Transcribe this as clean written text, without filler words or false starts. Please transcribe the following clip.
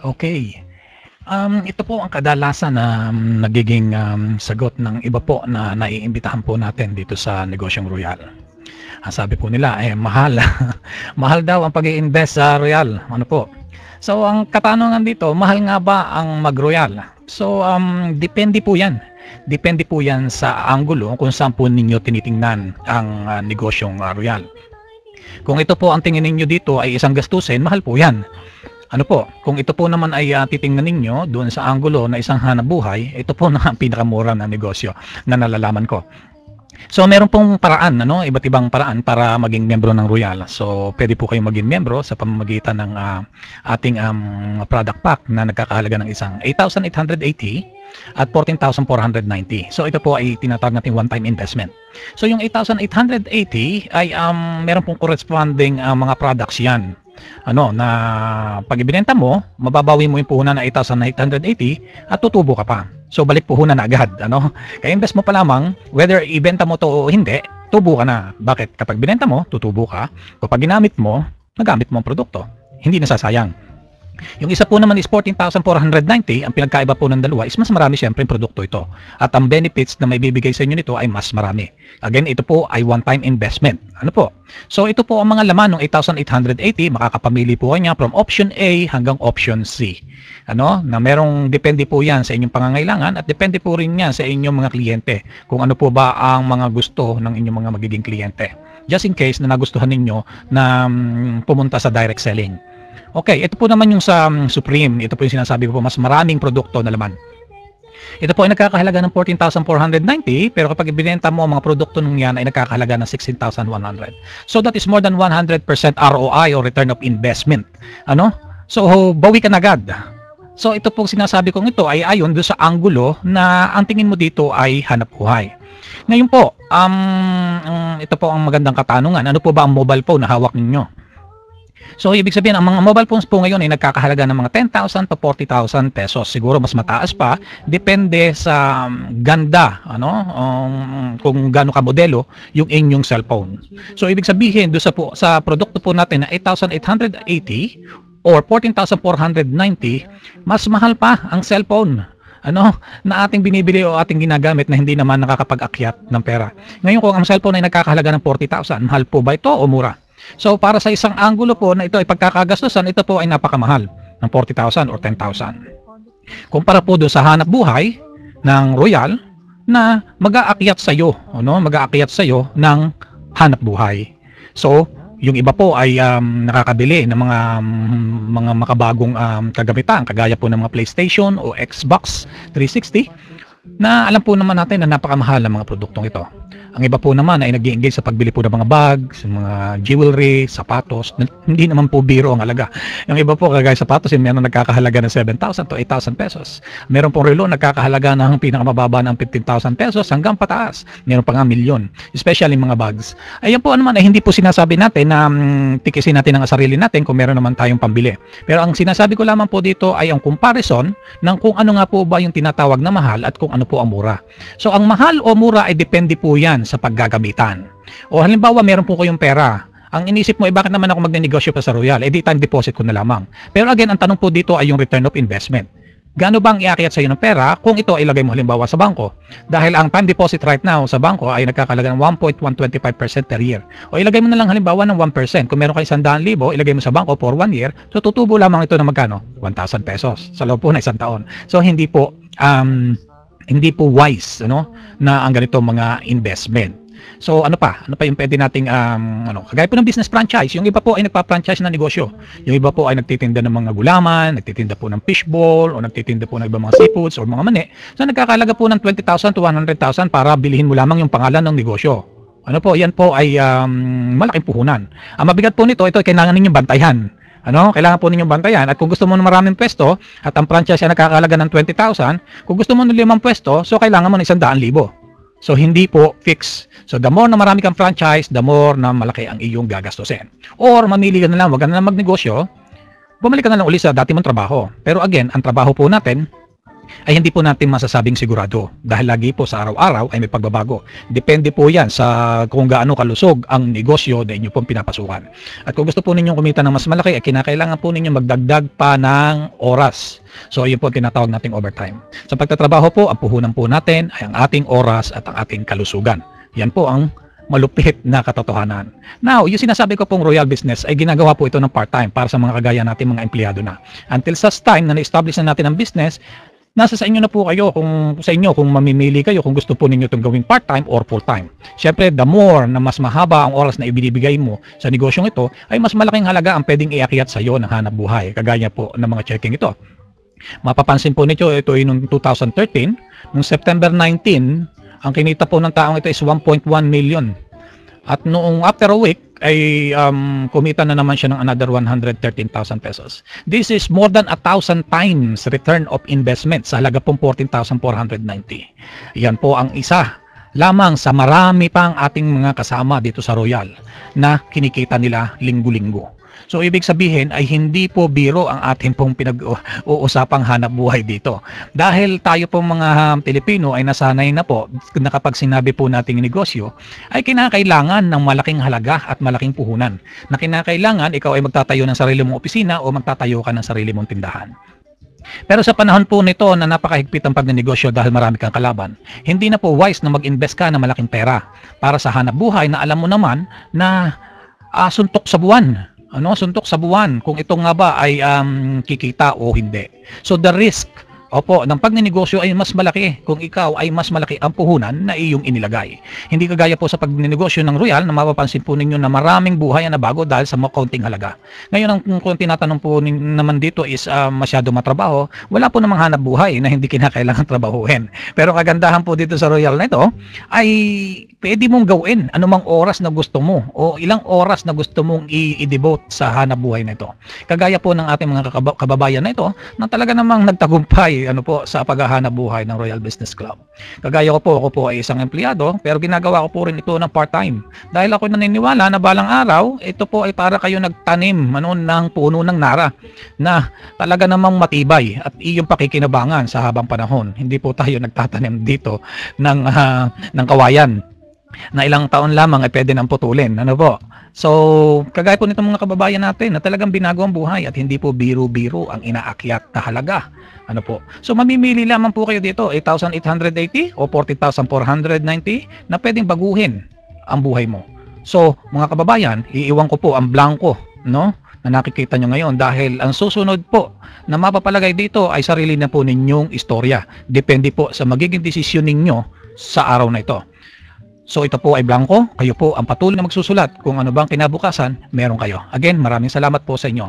Okay. Ito po ang kadalasan na nagiging sagot ng iba po na naiimbitahan po natin dito sa Negosyong Royal. Ang sabi po nila, mahal. Mahal daw ang pag-i-invest sa Royal. Ano po? So, ang katanungan dito, mahal nga ba ang mag-Royal? So, depende po yan. Depende po yan sa anggulo kung saan po ninyo tinitingnan ang negosyong Royal. Kung ito po ang tingin ninyo dito ay isang gastusin, mahal po yan. Ano po, kung ito po naman ay titingnan ninyo doon sa anggulo na isang hanap buhay, ito po na ang pinakamura na negosyo na nalalaman ko. So meron pong paraan, iba't ibang paraan para maging miyembro ng Royal. So pwede po kayong maging miyembro sa pamamagitan ng ating product pack na nagkakahalaga ng isang 8,880 at 14,490. So ito po ay tinatawag natin one-time investment. So yung 8,880 ay meron pong corresponding mga products yan. Na pag ibinenta mo, mababawi mo yung puhunan na 8,880 at tutubo ka pa. So balik puhunan na agad, Kaya invest mo pa lamang, whether ibenta mo to o hindi, tubo ka na. Bakit? Kapag binenta mo, tutubo ka. Kapag ginamit mo, nagamit mo ang produkto. Hindi nasasayang. Yung isa po naman is 14,490. Ang pinagkaiba po ng dalawa is mas marami siyempre yung produkto ito. At ang benefits na may bibigay sa inyo nito ay mas marami. Again, ito po ay one-time investment. Ano po? So ito po ang mga laman ng 8,880. Makakapamili po kanya from option A hanggang option C. Na merong depende po yan sa inyong pangangailangan at depende po rin yan sa inyong mga kliyente. Kung ano po ba ang mga gusto ng inyong mga magiging kliyente. Just in case na nagustuhan ninyo na pumunta sa direct selling. Okay, ito po naman yung sa Supreme. Ito po yung sinasabi ko po, mas maraming produkto na laman. Ito po ay nagkakahalaga ng 14,490, pero kapag ibinenta mo ang mga produkto nung yan ay nagkakahalaga ng 16,100. So that is more than 100% ROI or return of investment. So bawi ka na agad. So ito po sinasabi kong ito ay ayon doon sa anggulo na ang tingin mo dito ay hanap buhay. Ngayon po, ito po ang magandang katanungan. Ano po ba ang mobile phone na hawak ninyo? So, ibig sabihin, ang mga mobile phones po ngayon ay nagkakahalaga ng mga 10,000 pa 40,000 pesos. Siguro mas mataas pa. Depende sa ganda, kung gaano ka modelo yung inyong cellphone. So, ibig sabihin, doon sa produkto po natin na 8,880 or 14,490, mas mahal pa ang cellphone. Na ating binibili o ating ginagamit na hindi naman nakakapag-akyat ng pera. Ngayon, kung ang cellphone ay nagkakahalaga ng 40,000, mahal po ba ito o mura? So para sa isang anggulo po na ito ay pagkakagastusan, ito po ay napakamahal ng 40,000 or 10,000. Kumpara po doon sa hanap buhay ng Royal na mag-aakyat sa iyo, mag-aakyat sa iyo ng hanap buhay. So yung iba po ay nakakabili ng mga makabagong kagamitan kagaya po ng mga PlayStation o Xbox 360 na alam po naman natin na napakamahal ng mga produktong ito. Ang iba po naman ay nag-i-engage sa pagbili po ng mga bags, mga jewelry, sapatos. Hindi naman po biro ang halaga. Yung iba po, kagaya sapatos, meron nagkakahalaga ng 7,000 to 8,000 pesos. Meron pong relo nagkakahalaga ng pinakamababa ng 15,000 pesos hanggang pataas. Meron pa nga milyon, especially mga bags. Ayan po naman ay hindi po sinasabi natin na tikisin natin ang sarili natin kung meron naman tayong pambili. Pero ang sinasabi ko lamang po dito ay ang comparison ng kung ano nga po ba yung tinatawag na mahal at kung ano po ang mura. So ang mahal o mura ay depende po yan sa paggagamitan. O halimbawa meron po kayong pera. Ang inisip mo, bakit naman ako magnenegosyo pa sa Royal? Di time deposit ko na lamang. Pero again, ang tanong po dito ay yung return of investment. Gaano bang iakyat sa iyo ng pera kung ito ay ilagay mo halimbawa sa bangko? Dahil ang time deposit right now sa bangko ay nagkakalaga ng 1.125% per year. O ilagay mo na lang halimbawa ng 1%. Kung meron kayo 100,000, ilagay mo sa bangko for 1 year, so tutubo lamang ito na magkano? 1,000 pesos sa loob po na isang taon. So hindi po wise na ang ganito mga investment. So ano pa yung pwede nating kagaya po ng business franchise. Yung iba po ay nagpa-franchise na negosyo. Yung iba po ay nagtitinda ng mga gulaman, nagtitinda po ng fishball, o nagtitinda po ng ibang mga seafoods or mga mani. So nagkakalaga po ng 20,000 to 100,000 para bilhin mo lamang yung pangalan ng negosyo. Yan po ay malaking puhunan. Ang mabigat po nito, ito ay kailangan ninyong bantayan. Kailangan po ninyong bantayan. At kung gusto mo ng maraming pwesto at ang franchise ay nakakalaga ng 20,000, kung gusto mo ng 5 pwesto, so kailangan mo ng 100,000. So hindi po fix. So the more na marami kang franchise, the more na malaki ang iyong gagastusin. Or mamili ka na lang, wag ka na lang magnegosyo, bumalik ka na lang uli sa dati mong trabaho. Pero again, ang trabaho po natin ay hindi po natin masasabing sigurado dahil lagi po sa araw-araw ay may pagbabago. Depende po yan sa kung gaano kalusog ang negosyo na inyo pong pinapasukan. At kung gusto po ninyong kumita ng mas malaki, ay kinakailangan po ninyong magdagdag pa ng oras. So yun po tinatawag nating overtime. Sa pagtatrabaho po, ang puhunan po natin ay ang ating oras at ang ating kalusugan. Yan po ang malupit na katotohanan. Now, yung sinasabi ko pong Royal Business ay ginagawa po ito ng part-time para sa mga kagaya natin mga empleyado na. Until such time na na-establish na natin ang business, nasa sa inyo na po kayo kung mamimili kayo kung gusto po ninyo itong gawing part-time or full-time. Siyempre, the more na mas mahaba ang oras na ibinibigay mo sa negosyong ito, ay mas malaking halaga ang pwedeng iakyat sa iyo ng hanap buhay, kagaya po ng mga checking ito. Mapapansin po nito, ito ay noong 2013, noong September 19, ang kinita po ng taong ito is 1.1 million. At noong after a week, ay kumita na naman siya ng another 113,000 pesos. This is more than 1,000 times return of investment sa halaga pong 14,490. Yan po ang isa lamang sa marami pang ating mga kasama dito sa Royal na kinikita nila linggo-linggo. So ibig sabihin ay hindi po biro ang ating pong pinag-uusapang hanap buhay dito. Dahil tayo pong mga Pilipino ay nasanay na po na kapag sinabi po nating negosyo ay kinakailangan ng malaking halaga at malaking puhunan. Na kinakailangan ikaw ay magtatayo ng sarili mong opisina o magtatayo ka ng sarili mong tindahan. Pero sa panahon po nito na napakahigpit ang pagnenegosyo dahil marami kang kalaban, hindi na po wise na mag-invest ka ng malaking pera para sa hanap buhay na alam mo naman na suntok sa buwan. Suntok sa buwan kung ito nga ba ay kikita o hindi. So the risk ng pagnenegosyo ay mas malaki kung ikaw ay mas malaki ang puhunan na iyong inilagay. Hindi kagaya po sa pagnenegosyo ng Royal na mapapansin po ninyo na maraming buhay ang nabago dahil sa kaunting halaga. Ngayon ang kung tinatanong po naman dito is masyado matrabaho, wala po namang hanap buhay na hindi kinakailangan trabahuhin. Pero kagandahan po dito sa Royal na ito ay pwede mong gawin anumang oras na gusto mo o ilang oras na gusto mong i-devote sa hanap buhay na ito. Kagaya po ng ating mga kababayan na ito na talaga namang nagtagumpay sa paghahanap buhay ng Royal Business Club. Kagaya ako po ay isang empleyado pero ginagawa ko po rin ito ng part-time. Dahil ako naniniwala na balang araw, ito po ay para kayo nagtanim ng puno ng nara na talaga namang matibay at iyong pakikinabangan sa habang panahon. Hindi po tayo nagtatanim dito ng kawayan na ilang taon lamang ay pwede nang putulin. So, kagaya po nitong mga kababayan natin na talagang binago ang buhay at hindi po biro-biro ang inaakyat na halaga. So, mamimili lamang po kayo dito, 8,880 o 40,490 na pwedeng baguhin ang buhay mo. So, mga kababayan, iiwan ko po ang blanco, na nakikita nyo ngayon dahil ang susunod po na mapapalagay dito ay sarili na po ninyong istorya. Depende po sa magiging desisyon ninyo sa araw na ito. So ito po ay blanco, kayo po ang patuloy na magsusulat kung ano bang kinabukasan meron kayo. Again, maraming salamat po sa inyo.